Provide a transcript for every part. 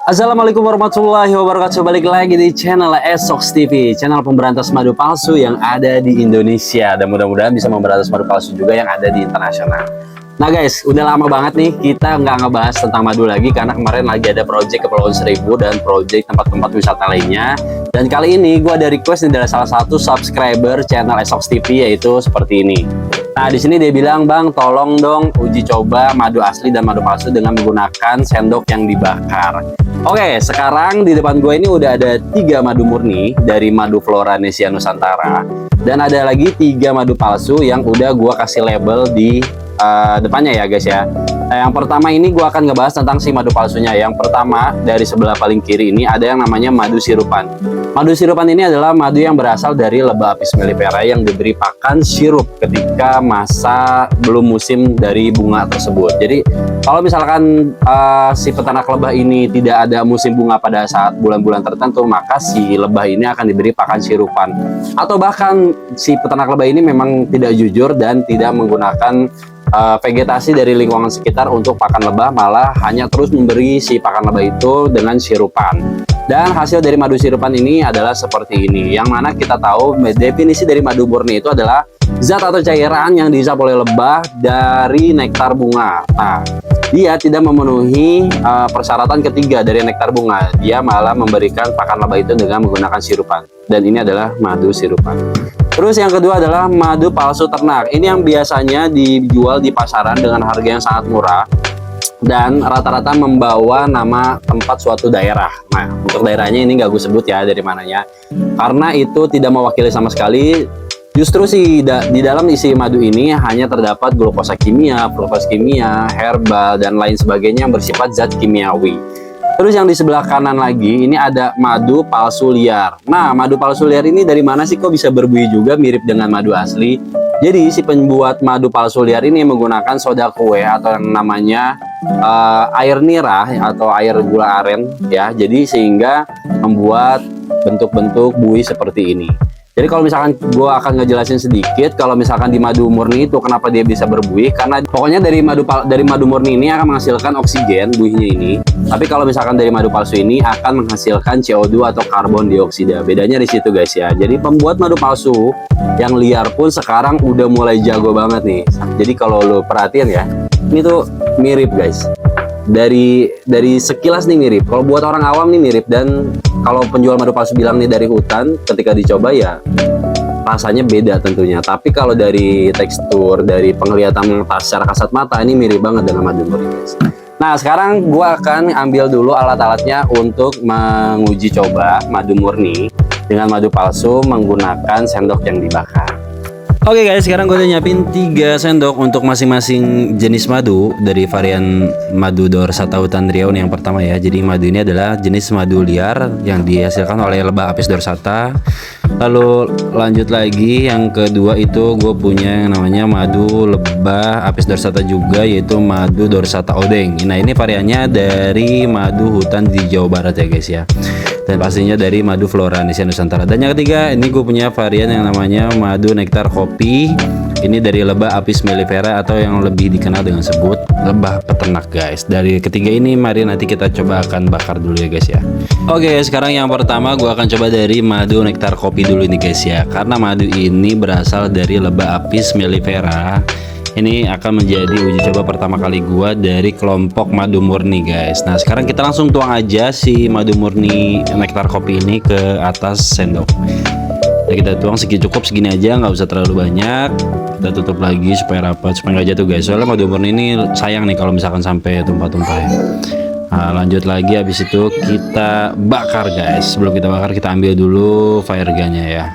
Assalamualaikum warahmatullahi wabarakatuh. Balik lagi di channel Esox TV, channel pemberantas madu palsu yang ada di Indonesia, dan mudah-mudahan bisa memberantas madu palsu juga yang ada di internasional. Nah guys, udah lama banget nih kita nggak ngebahas tentang madu lagi, karena kemarin lagi ada project Kepulauan Seribu dan project tempat-tempat wisata lainnya. Dan kali ini gue ada request dari salah satu subscriber channel Esox TV, yaitu seperti ini. Nah, di sini dia bilang, "Bang, tolong dong uji coba madu asli dan madu palsu dengan menggunakan sendok yang dibakar." Oke, sekarang di depan gue ini udah ada 3 madu murni dari madu Floranesia Nusantara, dan ada lagi 3 madu palsu yang udah gue kasih label di depannya ya guys ya. Nah, yang pertama ini gue akan ngebahas tentang si madu palsunya. Yang pertama, dari sebelah paling kiri ini ada yang namanya madu sirupan. Madu sirupan ini adalah madu yang berasal dari lebah apis mellifera yang diberi pakan sirup ketika masa belum musim dari bunga tersebut. Jadi kalau misalkan si peternak lebah ini tidak ada musim bunga pada saat bulan-bulan tertentu, maka si lebah ini akan diberi pakan sirupan. Atau bahkan si peternak lebah ini memang tidak jujur dan tidak menggunakan vegetasi dari lingkungan sekitar untuk pakan lebah, malah hanya terus memberi si pakan lebah itu dengan sirupan. Dan hasil dari madu sirupan ini adalah seperti ini, yang mana kita tahu definisi dari madu murni itu adalah zat atau cairan yang dihisap oleh lebah dari nektar bunga. Nah, dia tidak memenuhi persyaratan ketiga dari nektar bunga. Dia malah memberikan pakan lebah itu dengan menggunakan sirupan. Dan ini adalah madu sirupan. Terus yang kedua adalah madu palsu ternak. Ini yang biasanya dijual di pasaran dengan harga yang sangat murah dan rata-rata membawa nama tempat suatu daerah. Nah, untuk daerahnya ini nggak gue sebut ya dari mananya, karena itu tidak mewakili sama sekali. Justru sih di dalam isi madu ini hanya terdapat glukosa kimia, fruktosa kimia, herbal, dan lain sebagainya yang bersifat zat kimiawi. Terus yang di sebelah kanan lagi ini ada madu palsu liar. Nah, madu palsu liar ini dari mana sih kok bisa berbuih juga mirip dengan madu asli? Jadi si pembuat madu palsu liar ini menggunakan soda kue atau yang namanya air nira atau air gula aren ya. Jadi sehingga membuat bentuk-bentuk buih seperti ini. Jadi kalau misalkan gue akan ngejelasin sedikit, kalau misalkan di madu murni itu kenapa dia bisa berbuih, karena pokoknya dari madu murni ini akan menghasilkan oksigen buihnya ini. Tapi kalau misalkan dari madu palsu ini akan menghasilkan CO2 atau karbon dioksida. Bedanya di situ guys ya. Jadi pembuat madu palsu yang liar pun sekarang udah mulai jago banget nih. Jadi kalau lo perhatiin ya, ini tuh mirip guys. Dari sekilas nih mirip. Kalau buat orang awam nih mirip, dan kalau penjual madu palsu bilang nih dari hutan, ketika dicoba ya rasanya beda tentunya. Tapi kalau dari tekstur, dari penglihatan secara kasat mata, ini mirip banget dengan madu murni guys. Nah, sekarang gua akan ambil dulu alat-alatnya untuk menguji coba madu murni dengan madu palsu menggunakan sendok yang dibakar. Oke guys, sekarang gue udah nyiapin 3 sendok untuk masing-masing jenis madu dari varian madu dorsata hutan riau yang pertama ya. Jadi madu ini adalah jenis madu liar yang dihasilkan oleh lebah apis dorsata. Lalu lanjut lagi yang kedua itu gue punya yang namanya madu lebah apis dorsata juga, yaitu madu dorsata odeng. Nah, ini variannya dari madu hutan di Jawa Barat ya guys ya. Dan pastinya dari madu Floranesia Nusantara. Dan yang ketiga ini gue punya varian yang namanya madu nektar kopi. Ini dari lebah apis mellifera atau yang lebih dikenal dengan sebut lebah peternak guys. Dari ketiga ini mari nanti kita coba akan bakar dulu ya guys ya. Oke, sekarang yang pertama gue akan coba dari madu nektar kopi dulu nih guys ya. Karena madu ini berasal dari lebah apis mellifera. Ini akan menjadi uji coba pertama kali gua dari kelompok madu murni guys. Nah, sekarang kita langsung tuang aja si madu murni nektar kopi ini ke atas sendok. Nah, kita tuang cukup segini aja, nggak usah terlalu banyak. Kita tutup lagi supaya rapat, supaya nggak jatuh guys. Soalnya madu murni ini sayang nih kalau misalkan sampai tumpah-tumpah ya. Nah, lanjut lagi, habis itu kita bakar guys. Sebelum kita bakar, kita ambil dulu fire gunnya ya.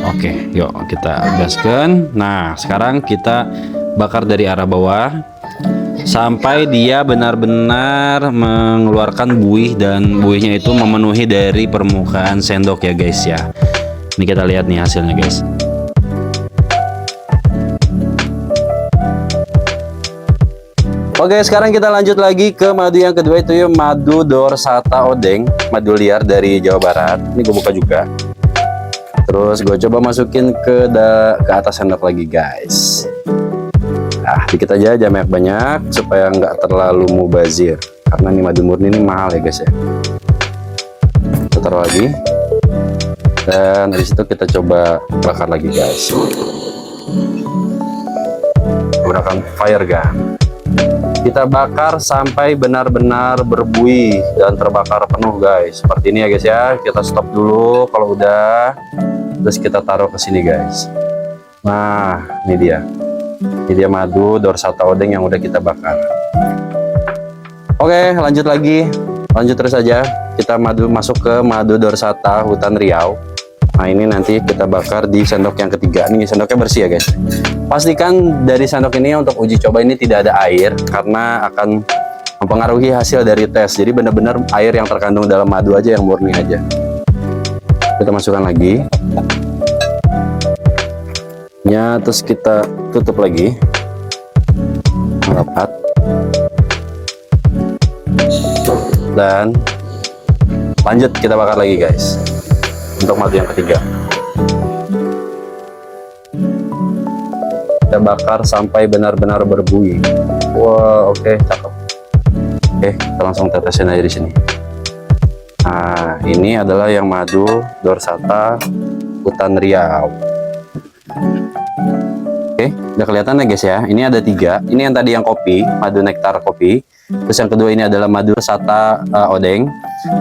Oke, yuk kita gaskan. Nah, sekarang kita bakar dari arah bawah sampai dia benar-benar mengeluarkan buih, dan buihnya itu memenuhi dari permukaan sendok ya guys ya. Ini kita lihat nih hasilnya guys. Oke, sekarang kita lanjut lagi ke madu yang kedua, itu ya madu dorsata odeng, madu liar dari Jawa Barat. Ini gue buka juga. Terus gue coba masukin ke atas sendok lagi guys. Nah, dikit aja, jangan banyak-banyak supaya nggak terlalu mubazir. karena ini madu murni ini mahal ya guys ya. Kita taruh lagi, dan dari situ kita coba bakar lagi guys. Gunakan fire gun, kita bakar sampai benar-benar berbuih dan terbakar penuh guys, seperti ini ya guys ya. Kita stop dulu kalau udah, terus kita taruh ke sini guys. Nah ini dia madu dorsata odeng yang udah kita bakar. Oke, lanjut lagi, lanjut terus aja. Kita masuk ke madu dorsata hutan Riau. Nah ini nanti kita bakar di sendok yang ketiga. Ini sendoknya bersih ya guys. Pastikan dari sendok ini untuk uji coba ini tidak ada air, karena akan mempengaruhi hasil dari tes. Jadi benar-benar air yang terkandung dalam madu aja, yang murni aja. Kita masukkan lagi. Ya, terus kita tutup lagi rapat, dan lanjut kita bakar lagi guys untuk madu yang ketiga. Kita bakar sampai benar-benar berbuih. Wah, oke, cakep. Oke, kita langsung tetesin aja di sini. Nah ini adalah yang madu dorsata hutan Riau. Oke, udah kelihatan ya guys ya. Ini ada 3. Ini yang tadi yang kopi, madu nektar kopi. Terus yang kedua ini adalah madu dorsata odeng.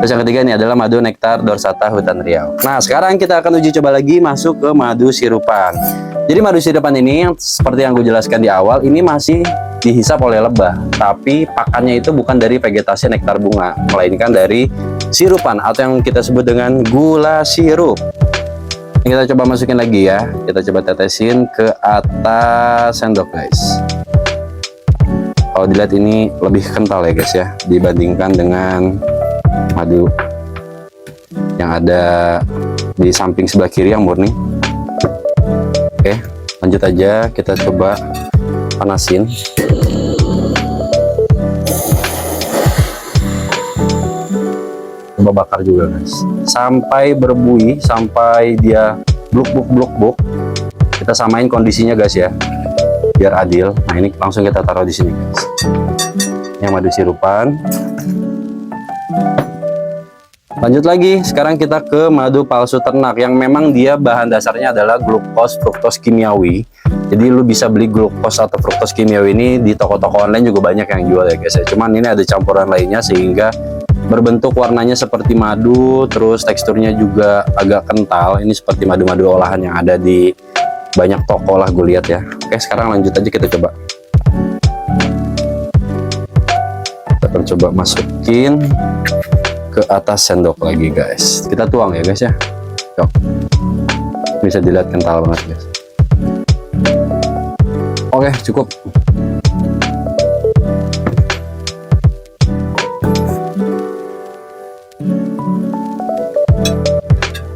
Terus yang ketiga ini adalah madu nektar dorsata hutan Riau. Nah sekarang kita akan uji coba lagi masuk ke madu sirupan. Jadi madu sirupan ini seperti yang gue jelaskan di awal, ini masih dihisap oleh lebah. Tapi pakannya itu bukan dari vegetasi nektar bunga, melainkan dari sirupan atau yang kita sebut dengan gula sirup. Kita coba masukin lagi ya, kita coba tetesin ke atas sendok guys. Kalau dilihat ini lebih kental ya guys ya, dibandingkan dengan madu yang ada di samping sebelah kiri yang murni. Oke, lanjut aja, kita coba panasin. Coba bakar juga guys sampai berbuih, sampai dia bluk. Kita samain kondisinya guys ya, biar adil. Nah ini langsung kita taruh di sini guys, yang madu sirupan. Lanjut lagi, sekarang kita ke madu palsu ternak yang memang dia bahan dasarnya adalah glukos fruktos kimiawi. Jadi lu bisa beli glukos atau fruktos kimiawi ini di toko-toko online juga banyak yang jual ya guys ya. Cuman ini ada campuran lainnya sehingga berbentuk warnanya seperti madu, terus teksturnya juga agak kental. Ini seperti madu-madu olahan yang ada di banyak toko lah gue lihat ya. Oke, sekarang lanjut aja, kita coba. Kita akan coba masukin ke atas sendok lagi guys. Kita tuang ya guys ya. Yuk. Bisa dilihat kental banget guys. Oke, cukup.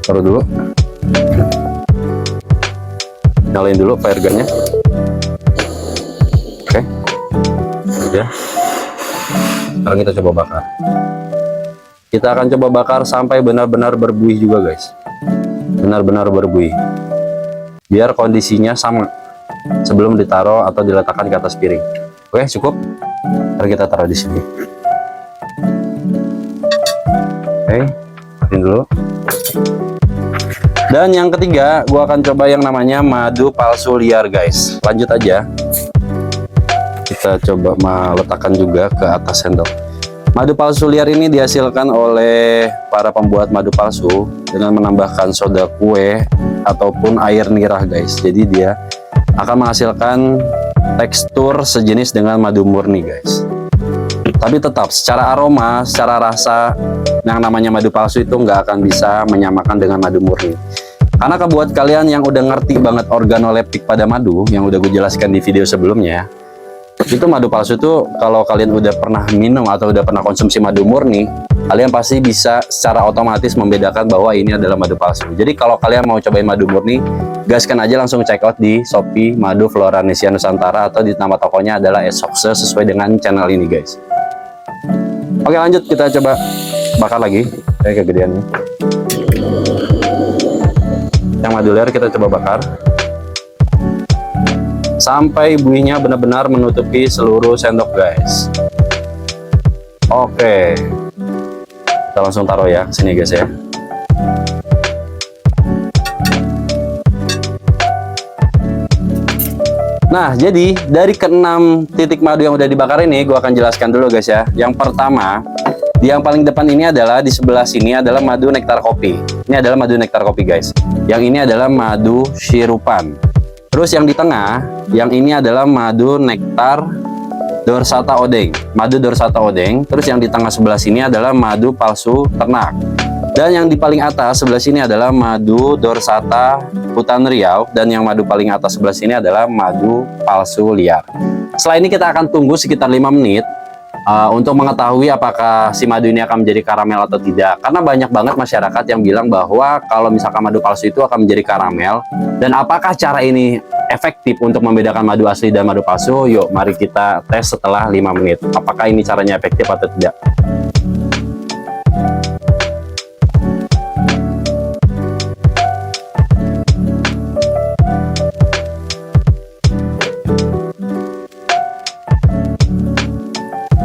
Taruh dulu, nyalain dulu fire gunnya. Oke, ya. Sekarang kita coba bakar. Kita akan coba bakar sampai benar-benar berbuih juga guys, benar-benar berbuih, biar kondisinya sama sebelum ditaruh atau diletakkan ke atas piring. Oke, cukup. Sekarang kita taruh di sini. Oke, matiin dulu. Dan yang ketiga, gua akan coba yang namanya madu palsu liar guys. Lanjut aja, kita coba meletakkan juga ke atas sendok. Madu palsu liar ini dihasilkan oleh para pembuat madu palsu dengan menambahkan soda kue ataupun air nirah guys. Jadi dia akan menghasilkan tekstur sejenis dengan madu murni guys. Tapi tetap secara aroma, secara rasa, yang namanya madu palsu itu nggak akan bisa menyamakan dengan madu murni. Karena buat kalian yang udah ngerti banget organoleptik pada madu, yang udah gue jelaskan di video sebelumnya, itu madu palsu itu kalau kalian udah pernah minum atau udah pernah konsumsi madu murni, kalian pasti bisa secara otomatis membedakan bahwa ini adalah madu palsu. Jadi kalau kalian mau cobain madu murni, gaskan aja langsung check out di Shopee Madu Floranesia Nusantara, atau di nama tokonya adalah Esokse sesuai dengan channel ini guys. Oke, lanjut, kita coba bakar lagi. Kayak kegedean nih. Yang madu liar kita coba bakar sampai buihnya benar-benar menutupi seluruh sendok guys. Oke, kita langsung taruh ya sini guys ya. Nah, jadi dari ke-6 titik madu yang udah dibakar ini, gue akan jelaskan dulu guys ya. Yang pertama, di yang paling depan ini adalah di sebelah sini adalah madu nektar kopi. Ini adalah madu nektar kopi guys. Yang ini adalah madu sirupan. Terus yang di tengah, yang ini adalah madu nektar dorsata odeng. Madu dorsata odeng. Terus yang di tengah sebelah sini adalah madu palsu ternak. Dan yang di paling atas sebelah sini adalah madu dorsata hutan Riau. Dan yang madu paling atas sebelah sini adalah madu palsu liar. Setelah ini kita akan tunggu sekitar 5 menit untuk mengetahui apakah si madu ini akan menjadi karamel atau tidak. Karena banyak banget masyarakat yang bilang bahwa kalau misalkan madu palsu itu akan menjadi karamel. Dan apakah cara ini efektif untuk membedakan madu asli dan madu palsu? Yuk mari kita tes setelah 5 menit. Apakah ini caranya efektif atau tidak?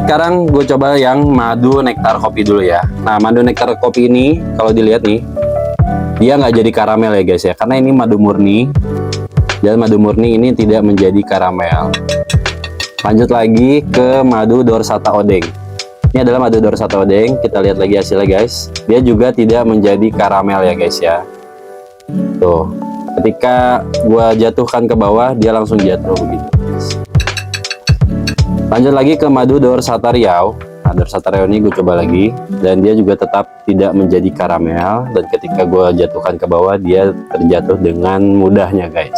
Sekarang gue coba yang madu nektar kopi dulu ya. Nah, madu nektar kopi ini kalau dilihat nih, dia nggak jadi karamel ya guys ya, karena ini madu murni. Dan madu murni ini tidak menjadi karamel. Lanjut lagi ke madu dorsata odeng. Ini adalah madu dorsata odeng. Kita lihat lagi hasilnya guys. Dia juga tidak menjadi karamel ya guys ya. Tuh, ketika gue jatuhkan ke bawah, dia langsung jatuh begitu. Lanjut lagi ke madu dorsata Riau. Nah, dorsata Riau ini gue coba lagi, dan dia juga tetap tidak menjadi karamel. Dan ketika gue jatuhkan ke bawah, dia terjatuh dengan mudahnya guys.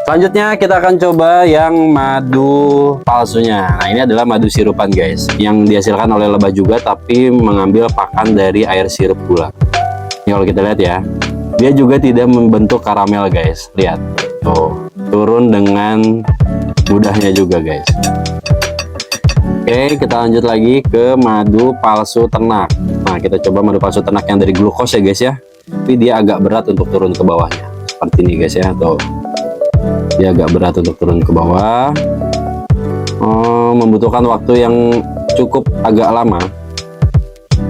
Selanjutnya kita akan coba yang madu palsunya. Nah, ini adalah madu sirupan guys, yang dihasilkan oleh lebah juga, tapi mengambil pakan dari air sirup gula. Ini kalau kita lihat ya, dia juga tidak membentuk karamel guys. Lihat, tuh turun dengan mudahnya juga guys. Oke, kita lanjut lagi ke madu palsu ternak. Nah, kita coba madu palsu ternak yang dari glukos ya guys ya. Tapi dia agak berat untuk turun ke bawahnya. Seperti ini guys ya, tuh. Dia agak berat untuk turun ke bawah. Membutuhkan waktu yang cukup agak lama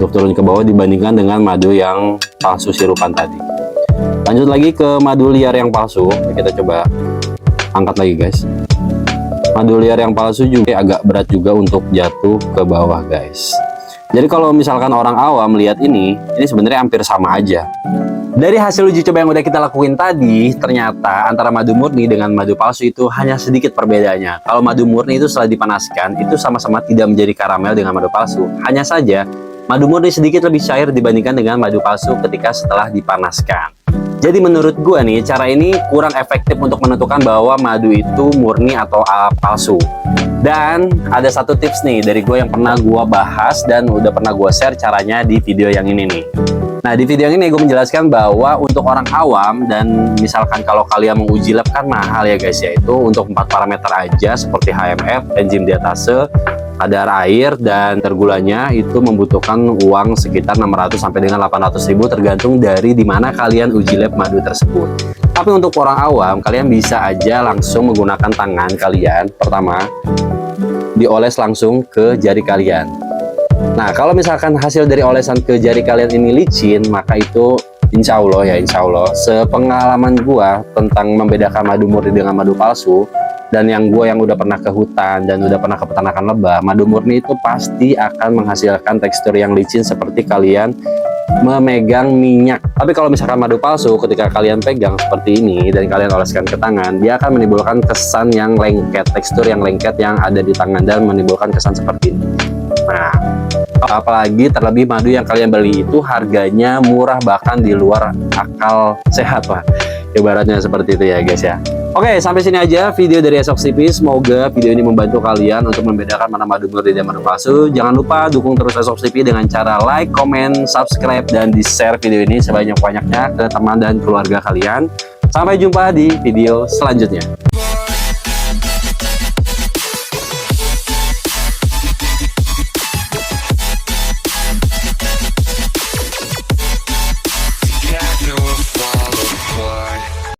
untuk turun ke bawah dibandingkan dengan madu yang palsu sirupan tadi. Lanjut lagi ke madu liar yang palsu. Kita coba angkat lagi guys. Madu liar yang palsu juga agak berat juga untuk jatuh ke bawah guys. Jadi kalau misalkan orang awam lihat ini sebenarnya hampir sama aja. Dari hasil uji coba yang udah kita lakuin tadi, ternyata antara madu murni dengan madu palsu itu hanya sedikit perbedaannya. Kalau madu murni itu setelah dipanaskan, itu sama-sama tidak menjadi karamel dengan madu palsu. Hanya saja, madu murni sedikit lebih cair dibandingkan dengan madu palsu ketika setelah dipanaskan. Jadi menurut gua nih, cara ini kurang efektif untuk menentukan bahwa madu itu murni atau palsu. Dan ada satu tips nih dari gua yang pernah gua bahas dan udah pernah gua share caranya di video yang ini nih. Nah, di video ini gue menjelaskan bahwa untuk orang awam, dan misalkan kalau kalian mau uji lab kan mahal ya guys ya, itu untuk 4 parameter aja seperti HMF, enzim diatase, kadar air, dan tergulanya itu membutuhkan uang sekitar 600 sampai dengan 800 ribu tergantung dari dimana kalian uji lab madu tersebut. Tapi untuk orang awam, kalian bisa aja langsung menggunakan tangan kalian. Pertama, dioles langsung ke jari kalian. Nah, kalau misalkan hasil dari olesan ke jari kalian ini licin, maka itu insya Allah, sepengalaman gua tentang membedakan madu murni dengan madu palsu, dan yang udah pernah ke hutan dan udah pernah ke peternakan lebah, madu murni itu pasti akan menghasilkan tekstur yang licin seperti kalian memegang minyak. Tapi kalau misalkan madu palsu, ketika kalian pegang seperti ini dan kalian oleskan ke tangan, dia akan menimbulkan kesan yang lengket, tekstur yang lengket yang ada di tangan dan menimbulkan kesan seperti ini. Nah, apalagi terlebih madu yang kalian beli itu harganya murah, bahkan di luar akal sehat lah, ibaratnya seperti itu ya guys ya. Oke, sampai sini aja video dari Esok TV. Semoga video ini membantu kalian untuk membedakan mana madu murni dan madu palsu. Jangan lupa dukung terus Esok TV dengan cara like, comment, subscribe, dan di-share video ini sebanyak-banyaknya ke teman dan keluarga kalian. Sampai jumpa di video selanjutnya.